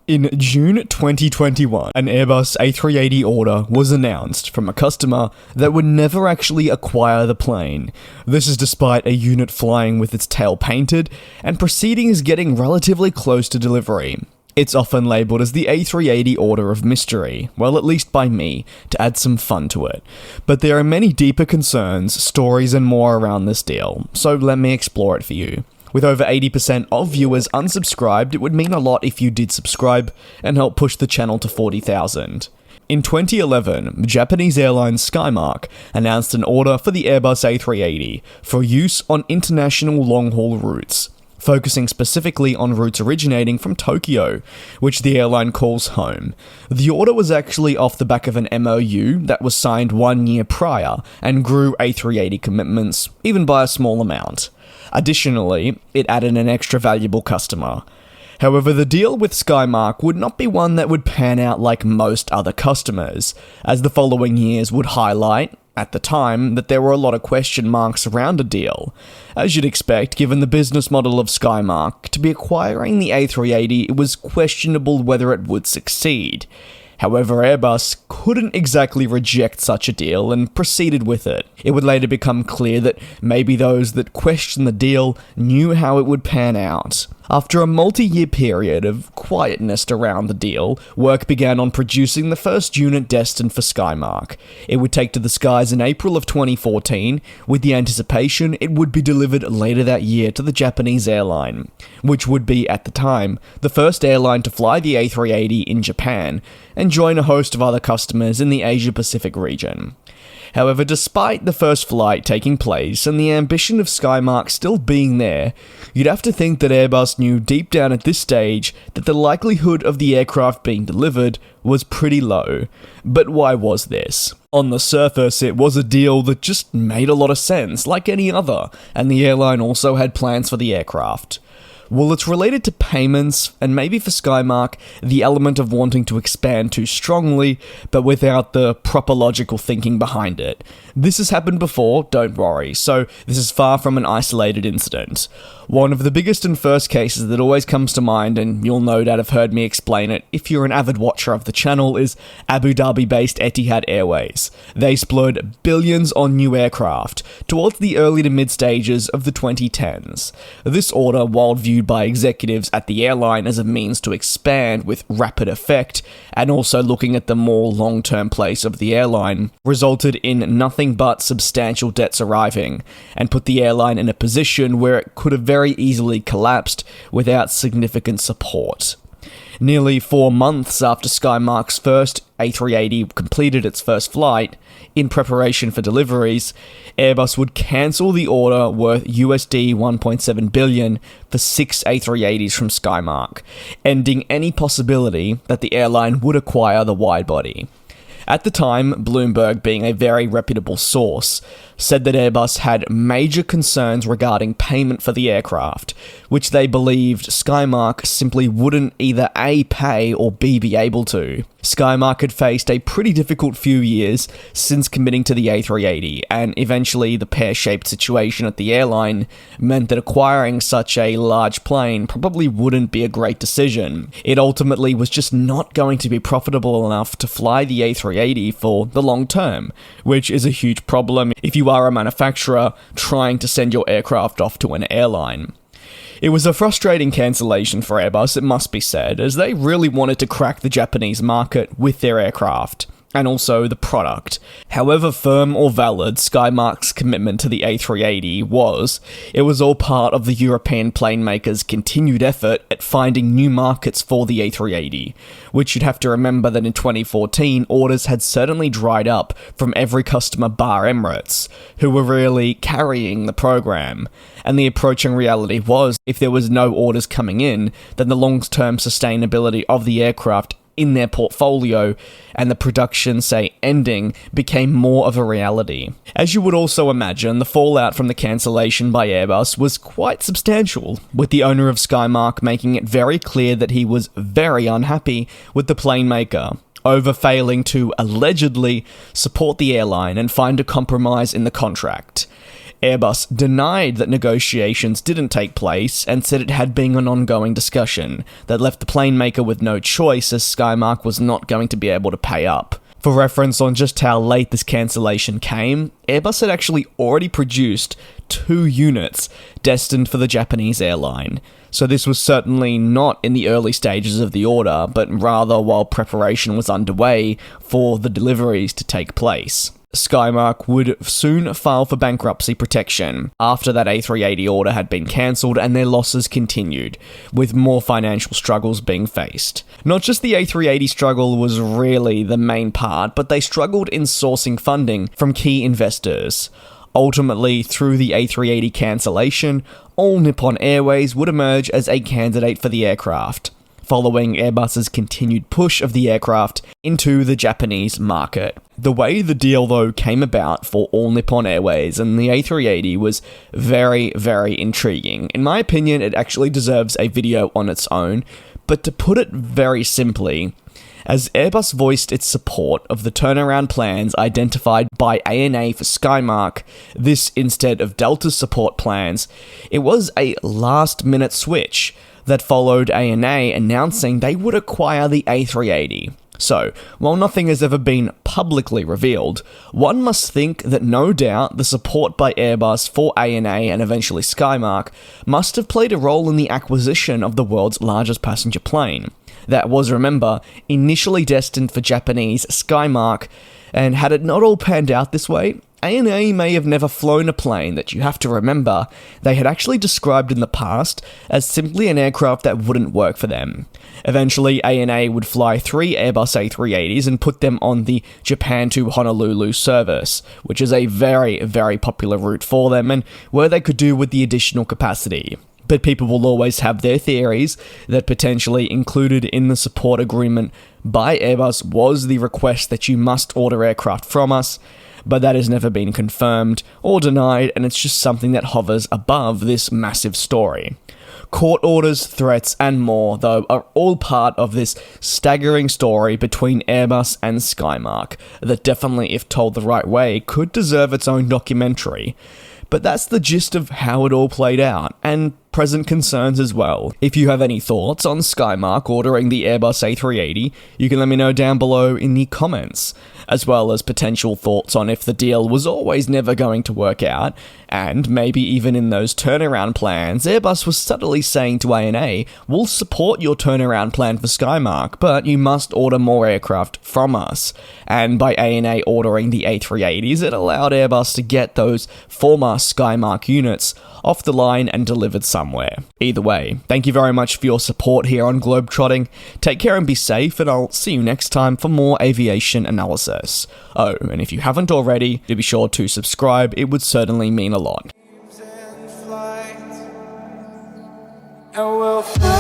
In June 2021, an Airbus A380 order was announced from a customer that would never actually acquire the plane. This is despite a unit flying with its tail painted and proceedings getting relatively close to delivery. It's often labelled as the A380 Order of Mystery, well, at least by me, to add some fun to it. But there are many deeper concerns, stories and more around this deal, so let me explore it for you. With over 80% of viewers unsubscribed, it would mean a lot if you did subscribe and help push the channel to 40,000. In 2011, Japanese airline Skymark announced an order for the Airbus A380 for use on international long-haul routes, focusing specifically on routes originating from Tokyo, which the airline calls home. The order was actually off the back of an MOU that was signed 1 year prior and grew A380 commitments, even by a small amount. Additionally, it added an extra valuable customer. However, the deal with Skymark would not be one that would pan out like most other customers, as the following years would highlight, at the time, that there were a lot of question marks around a deal. As you'd expect, given the business model of Skymark, to be acquiring the A380, it was questionable whether it would succeed. However, Airbus couldn't exactly reject such a deal and proceeded with it. It would later become clear that maybe those that questioned the deal knew how it would pan out. After a multi-year period of quietness around the deal, work began on producing the first unit destined for Skymark. It would take to the skies in April of 2014, with the anticipation it would be delivered later that year to the Japanese airline, which would be, at the time, the first airline to fly the A380 in Japan, and join a host of other customers in the Asia-Pacific region. However, despite the first flight taking place and the ambition of Skymark still being there, you'd have to think that Airbus knew deep down at this stage that the likelihood of the aircraft being delivered was pretty low. But why was this? On the surface, it was a deal that just made a lot of sense, like any other, and the airline also had plans for the aircraft. Well, it's related to payments, and maybe for Skymark, the element of wanting to expand too strongly, but without the proper logical thinking behind it. This has happened before, don't worry, so this is far from an isolated incident. One of the biggest and first cases that always comes to mind, and you'll no doubt have heard me explain it if you're an avid watcher of the channel, is Abu Dhabi-based Etihad Airways. They splurged billions on new aircraft towards the early to mid stages of the 2010s. This order, while viewed by executives at the airline as a means to expand with rapid effect, and also looking at the more long-term place of the airline, resulted in nothing but substantial debts arriving, and put the airline in a position where it could have very easily collapsed without significant support. Nearly 4 months after Skymark's first A380 completed its first flight, in preparation for deliveries, Airbus would cancel the order worth USD 1.7 billion for 6 A380s from Skymark, ending any possibility that the airline would acquire the widebody. At the time, Bloomberg, being a very reputable source, said that Airbus had major concerns regarding payment for the aircraft, which they believed Skymark simply wouldn't either A, pay, or B, be able to. Skymark had faced a pretty difficult few years since committing to the A380, and eventually the pear-shaped situation at the airline meant that acquiring such a large plane probably wouldn't be a great decision. It ultimately was just not going to be profitable enough to fly the A380 for the long term, which is a huge problem if you are a manufacturer trying to send your aircraft off to an airline. It was a frustrating cancellation for Airbus, it must be said, as they really wanted to crack the Japanese market with their aircraft, and also the product. However firm or valid Skymark's commitment to the A380 was, it was all part of the European plane makers' continued effort at finding new markets for the A380, which you'd have to remember that in 2014, orders had certainly dried up from every customer bar Emirates, who were really carrying the program. And the approaching reality was, if there was no orders coming in, then the long-term sustainability of the aircraft in their portfolio and the production, say, ending, became more of a reality. As you would also imagine, the fallout from the cancellation by Airbus was quite substantial, with the owner of Skymark making it very clear that he was very unhappy with the plane maker over failing to allegedly support the airline and find a compromise in the contract. Airbus denied that negotiations didn't take place and said it had been an ongoing discussion that left the plane maker with no choice as Skymark was not going to be able to pay up. For reference on just how late this cancellation came, Airbus had actually already produced 2 units destined for the Japanese airline. So this was certainly not in the early stages of the order, but rather while preparation was underway for the deliveries to take place. Skymark would soon file for bankruptcy protection after that A380 order had been cancelled and their losses continued, with more financial struggles being faced. Not just the A380 struggle was really the main part, but they struggled in sourcing funding from key investors. Ultimately, through the A380 cancellation, All Nippon Airways would emerge as a candidate for the aircraft, following Airbus's continued push of the aircraft into the Japanese market. The way the deal, though, came about for All Nippon Airways and the A380 was very, very intriguing. In my opinion, it actually deserves a video on its own, but to put it very simply, as Airbus voiced its support of the turnaround plans identified by ANA for Skymark, this instead of Delta's support plans, it was a last-minute switch that followed ANA announcing they would acquire the A380. So, while nothing has ever been publicly revealed, one must think that no doubt the support by Airbus for ANA and eventually Skymark must have played a role in the acquisition of the world's largest passenger plane. That was, remember, initially destined for Japanese Skymark, and had it not all panned out this way, ANA may have never flown a plane that, you have to remember, they had actually described in the past as simply an aircraft that wouldn't work for them. Eventually, ANA would fly 3 Airbus A380s and put them on the Japan to Honolulu service, which is a very, very popular route for them and where they could do with the additional capacity. But people will always have their theories that potentially included in the support agreement by Airbus was the request that you must order aircraft from us, but that has never been confirmed or denied, and it's just something that hovers above this massive story. Court orders, threats, and more, though, are all part of this staggering story between Airbus and Skymark that definitely, if told the right way, could deserve its own documentary. But that's the gist of how it all played out, and present concerns as well. If you have any thoughts on Skymark ordering the Airbus A380, you can let me know down below in the comments, as well as potential thoughts on if the deal was always never going to work out, and maybe even in those turnaround plans, Airbus was subtly saying to ANA, we'll support your turnaround plan for Skymark, but you must order more aircraft from us. And by ANA ordering the A380s, it allowed Airbus to get those former Skymark units off the line and delivered somewhere. Either way, thank you very much for your support here on Globetrotting. Take care and be safe, and I'll see you next time for more aviation analysis. Oh, and if you haven't already, do be sure to subscribe, it would certainly mean a lot. And we'll fly.